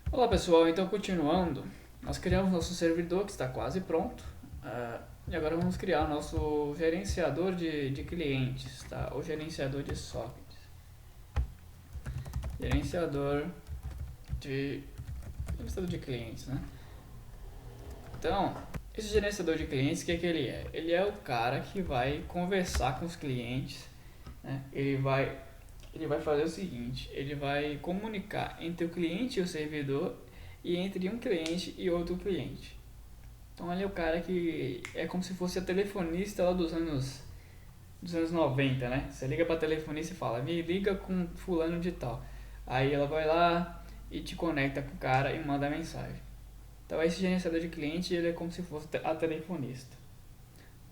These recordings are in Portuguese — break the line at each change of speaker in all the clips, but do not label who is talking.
Olá pessoal, então continuando, nós criamos nosso servidor que está quase pronto, e agora vamos criar o nosso gerenciador de clientes, tá? Ou gerenciador de sockets. Gerenciador de, gerenciador de clientes, né? Então, esse gerenciador de clientes, o que ele é? Ele é o cara que vai conversar com os clientes, né? Ele vai fazer o seguinte, ele vai comunicar entre o cliente e o servidor e entre um cliente e outro cliente. Então ele é o cara que é como se fosse a telefonista lá dos anos 90, né? Você liga pra telefonista e fala, me liga com fulano de tal. Aí ela vai lá e te conecta com o cara e manda a mensagem. Então esse gerenciador de cliente ele é como se fosse a telefonista.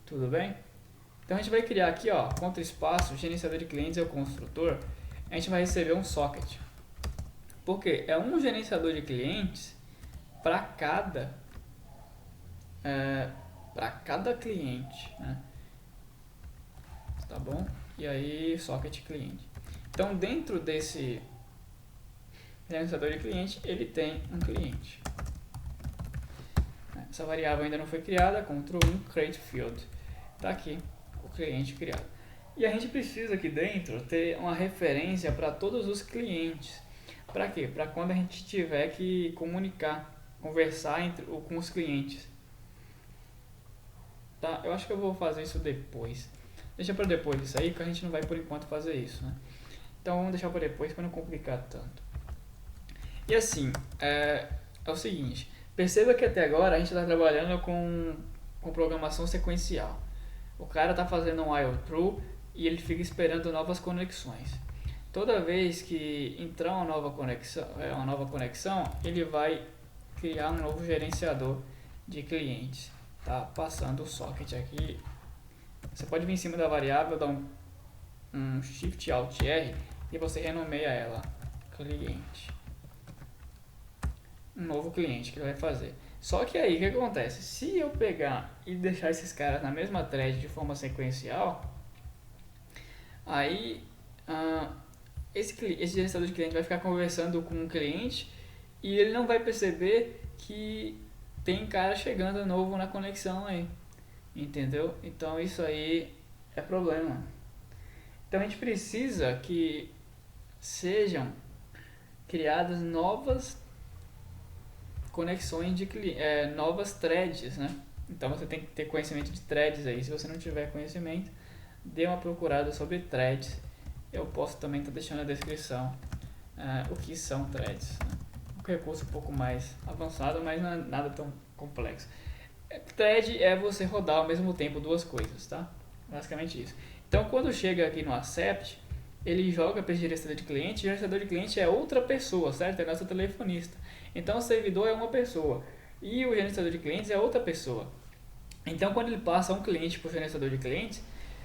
Tudo bem? Então a gente vai criar aqui, ó, contra espaço, gerenciador de clientes é o construtor. A gente vai receber um socket. Por quê? É um gerenciador de clientes para é, para cada cliente, né? Tá bom? E aí socket cliente. Então dentro desse gerenciador de cliente ele tem um cliente. Essa variável ainda não foi criada, Ctrl 1 create field. Tá aqui o cliente criado. E a gente precisa aqui dentro ter uma referência para todos os clientes. Para quê? Para quando a gente tiver que comunicar, conversar com os clientes. Tá? Eu acho que eu vou fazer isso depois. Deixa para depois isso aí, que a gente não vai por enquanto fazer isso, né? Então vamos deixar para depois para não complicar tanto. E assim, é o seguinte, perceba que até agora a gente está trabalhando com programação sequencial. O cara está fazendo um while true e ele fica esperando novas conexões. Toda vez que entrar uma nova conexão, ele vai criar um novo gerenciador de clientes, tá? Passando o socket aqui. Você pode vir em cima da variável, dar um Shift Alt R e você renomeia ela cliente. Um novo cliente que ele vai fazer. Só que aí o que acontece? Se eu pegar e deixar esses caras na mesma thread de forma sequencial, aí esse gerenciador de cliente vai ficar conversando com o cliente e ele não vai perceber que tem cara chegando novo na conexão aí. Entendeu? Então isso aí é problema. Então a gente precisa que sejam criadas novas conexões novas threads, né? Então você tem que ter conhecimento de threads aí. Se você não tiver conhecimento, dê uma procurada sobre threads. Eu posso também estar deixando na descrição o que são threads. Né? Um recurso um pouco mais avançado, mas não é nada tão complexo. Thread é você rodar ao mesmo tempo duas coisas, tá? Basicamente isso. Então quando chega aqui no accept, ele joga para esse gerenciador de cliente. O gerenciador de cliente é outra pessoa, certo? É nosso telefonista. Então o servidor é uma pessoa e o gerenciador de clientes é outra pessoa. Então quando ele passa um cliente para o gerenciador de clientes,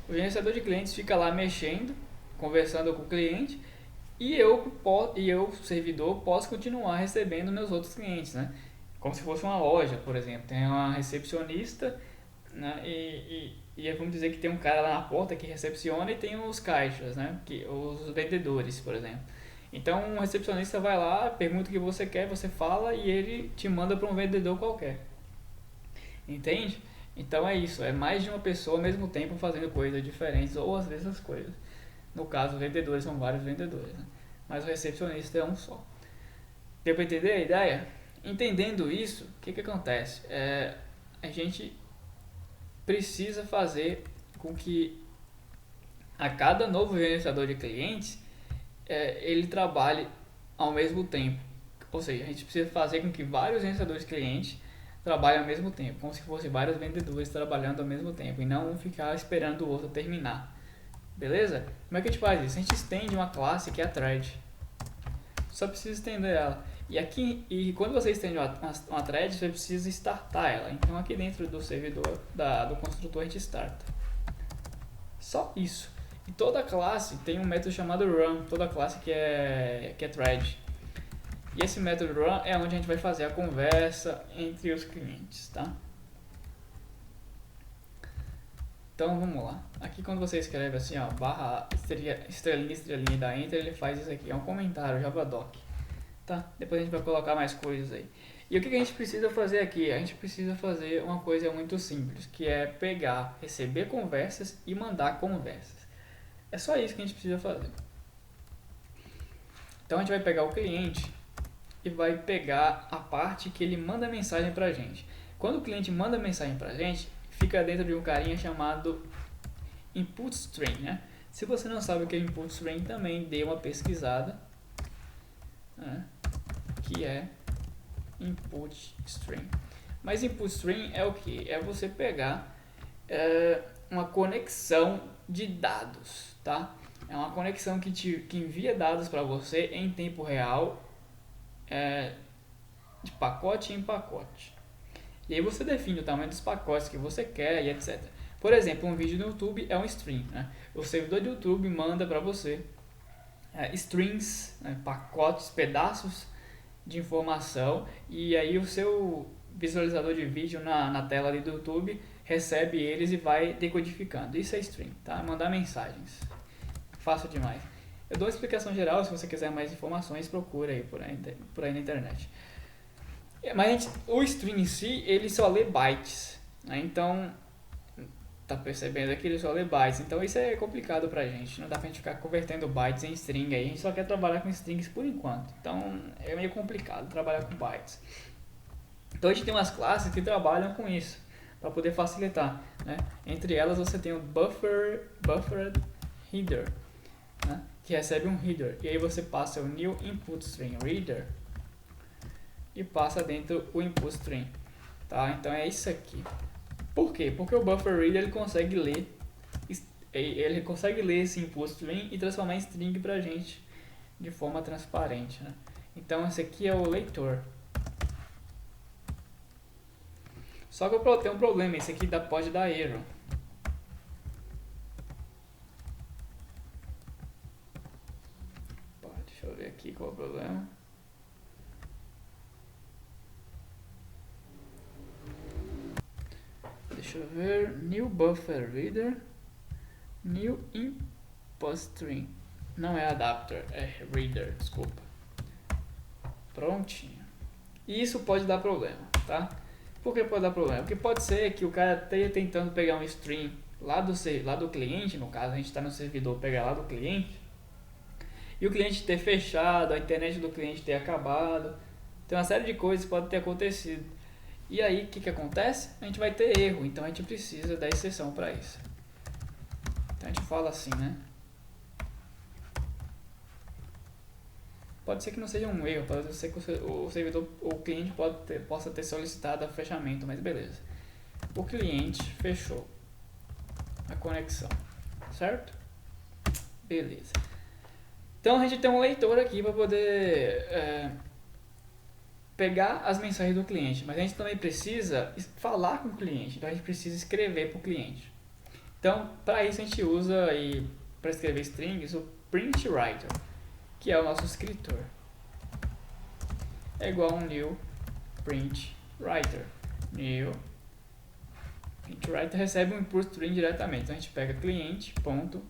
o gerenciador de clientes fica lá mexendo, conversando com o cliente e eu servidor, posso continuar recebendo meus outros clientes, né? Como se fosse uma loja, por exemplo. Tem uma recepcionista, né? E vamos dizer que tem um cara lá na porta que recepciona e tem os caixas, né? Os vendedores, por exemplo. Então um recepcionista vai lá, pergunta o que você quer, você fala e ele te manda para um vendedor qualquer. Entende? Então é isso, é mais de uma pessoa ao mesmo tempo fazendo coisas diferentes ou às vezes as coisas. No caso, os vendedores são vários vendedores, né? Mas o recepcionista é um só. Deu para entender a ideia? Entendendo isso, o que acontece? A gente precisa fazer com que a cada novo gerenciador de clientes ele trabalhe ao mesmo tempo. Ou seja, a gente precisa fazer com que vários gerenciadores de clientes trabalhem ao mesmo tempo, como se fossem vários vendedores trabalhando ao mesmo tempo, e não ficar esperando o outro terminar. Beleza? Como é que a gente faz isso? A gente estende uma classe que é a thread. Só precisa estender ela. E quando você estende uma thread, você precisa startar ela. Então aqui dentro do servidor do construtor a gente starta. Só isso. E toda classe tem um método chamado run, toda classe que é thread. E esse método run é onde a gente vai fazer a conversa entre os clientes, tá? Então vamos lá. Aqui quando você escreve assim, ó, barra estrelinha, estrelinha da enter, ele faz isso aqui, é um comentário Javadoc. tá? Depois a gente vai colocar mais coisas aí. E o que a gente precisa fazer aqui? A gente precisa fazer uma coisa muito simples, que é pegar, receber conversas e mandar conversas. É só isso que a gente precisa fazer. Então a gente vai pegar o cliente e vai pegar a parte que ele manda mensagem pra gente. Quando o cliente manda mensagem pra gente, fica dentro de um carinha chamado input string, né? Se você não sabe o que é input string, também dê uma pesquisada, né? Que é input string. Mas input string é o que? É você pegar uma conexão de dados, tá? É uma conexão que envia dados para você em tempo real, de pacote em pacote. E aí você define o tamanho dos pacotes que você quer e etc. Por exemplo, um vídeo no YouTube é um stream, né? O servidor do YouTube manda para você strings, né? Pacotes, pedaços de informação, e aí o seu visualizador de vídeo na tela ali do YouTube recebe eles e vai decodificando. Isso é stream, tá? Mandar mensagens. Fácil demais. Eu dou uma explicação geral, se você quiser mais informações, procura aí por aí na internet. Mas o stream em si, ele só lê bytes, né? Então, tá percebendo aqui, ele só lê bytes. Então isso é complicado pra gente, não dá pra gente ficar convertendo bytes em string aí. A gente só quer trabalhar com strings por enquanto. Então é meio complicado trabalhar com bytes. Então a gente tem umas classes que trabalham com isso, para poder facilitar, né? Entre elas você tem o buffered header, né? Que recebe um header, e aí você passa o new input string reader e passa dentro o input string, tá? Então é isso aqui. Por quê? Porque o buffer reader ele consegue ler esse input string e transformar em string pra gente de forma transparente, né? Então esse aqui é o leitor. Só que eu tenho um problema, esse aqui pode dar erro. Deixa eu ver aqui qual é o problema. Deixa eu ver, new buffer reader, new input string. Não é adapter, é reader, desculpa. Prontinho. E isso pode dar problema, tá? Por que pode dar problema? Porque pode ser que o cara esteja tentando pegar um string lá do cliente, no caso a gente está no servidor, pegar lá do cliente, e o cliente ter fechado, a internet do cliente ter acabado, tem uma série de coisas que pode ter acontecido. E aí o que acontece? A gente vai ter erro, então a gente precisa da exceção para isso. Então a gente fala assim, né? Pode ser que não seja um erro, pode ser que o servidor, o cliente possa ter solicitado o fechamento, mas beleza. O cliente fechou a conexão, certo? Beleza. Então a gente tem um leitor aqui para poder pegar as mensagens do cliente, mas a gente também precisa falar com o cliente, então a gente precisa escrever para o cliente. Então, para isso a gente usa, para escrever strings, o print writer, que é o nosso escritor. É igual a um new print writer. New print writer recebe um input string diretamente. Então a gente pega cliente, ponto,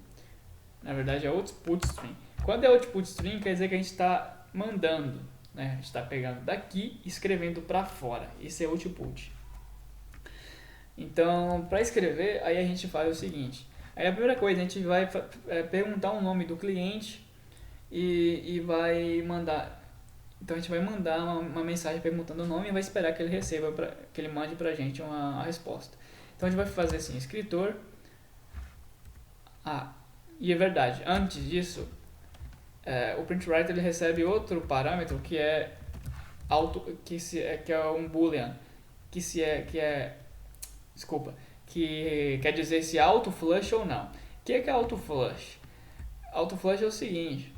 na verdade é output string. Quando é output string, quer dizer que a gente está mandando, né? A gente está pegando daqui e escrevendo para fora. Isso é output. Então, para escrever, aí a gente faz o seguinte. Aí a primeira coisa, a gente vai perguntar o nome do cliente e vai mandar. Então a gente vai mandar uma mensagem perguntando o nome e vai esperar que ele receba, que ele mande pra gente uma resposta. Então a gente vai fazer assim, escritor. E é verdade, antes disso, o printWriter ele recebe outro parâmetro que é que é um boolean, que quer dizer se auto flush ou não. O que é auto flush? Auto flush é o seguinte: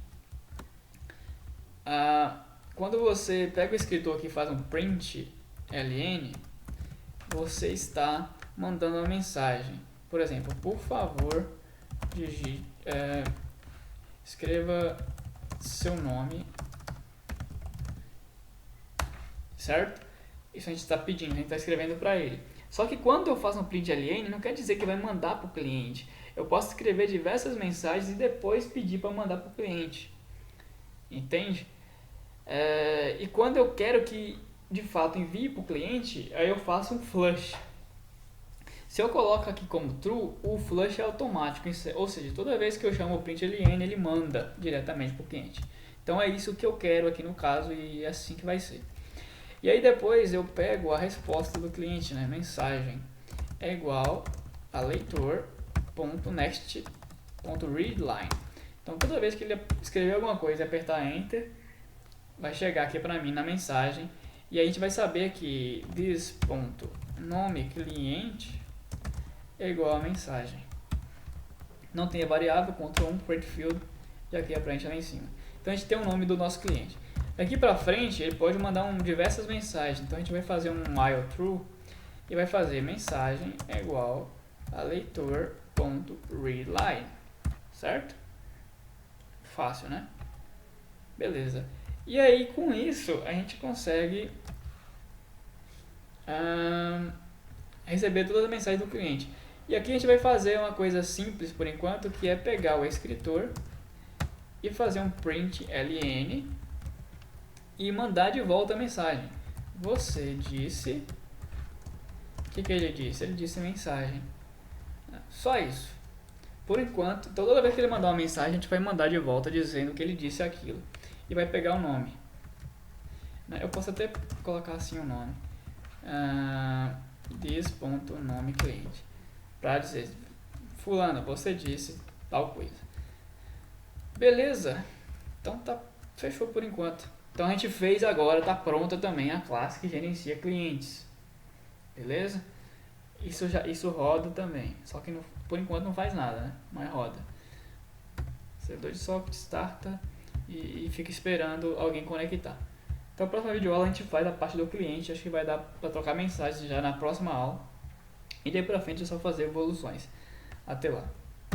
quando você pega o escritor aqui e faz um print ln, você está mandando uma mensagem. Por exemplo, por favor, escreva seu nome, certo? Isso a gente está pedindo, a gente está escrevendo para ele. Só que quando eu faço um print ln, não quer dizer que vai mandar para o cliente. Eu posso escrever diversas mensagens e depois pedir para mandar para o cliente. Entende? E quando eu quero que de fato envie para o cliente, aí eu faço um flush. Se eu coloco aqui como true, o flush é automático, ou seja, toda vez que eu chamo o println, ele manda diretamente para o cliente. Então é isso que eu quero aqui no caso e é assim que vai ser. E aí depois eu pego a resposta do cliente, né? Mensagem é igual a leitor.next.readline. Então toda vez que ele escrever alguma coisa e apertar Enter, vai chegar aqui para mim na mensagem. E a gente vai saber que this.nomeClient é igual a mensagem. Não tem a variável, Ctrl+1, create field, e aqui a preenche lá em cima. Então a gente tem o nome do nosso cliente. Daqui para frente ele pode mandar diversas mensagens. Então a gente vai fazer um while true e vai fazer mensagem é igual a leitor.readline, certo? Fácil, né? Beleza. E aí com isso a gente consegue receber todas as mensagens do cliente. E aqui a gente vai fazer uma coisa simples por enquanto, que é pegar o escritor e fazer um print ln e mandar de volta a mensagem. Você disse... O que ele disse? Ele disse mensagem. Só isso. Por enquanto, então toda vez que ele mandar uma mensagem, a gente vai mandar de volta dizendo que ele disse aquilo. E vai pegar o nome. Eu posso até colocar assim o nome. This.nomeClient. Para dizer, fulano, você disse tal coisa. Beleza. Então fechou por enquanto. Então a gente fez agora, está pronta também a classe que gerencia clientes. Beleza? Isso roda também. Só que por enquanto não faz nada, né? Mas roda. Servidor de socket starta e fica esperando alguém conectar. Então, a próxima videoaula a gente faz a parte do cliente. Acho que vai dar para trocar mensagens já na próxima aula. E daí pra frente é só fazer evoluções. Até lá.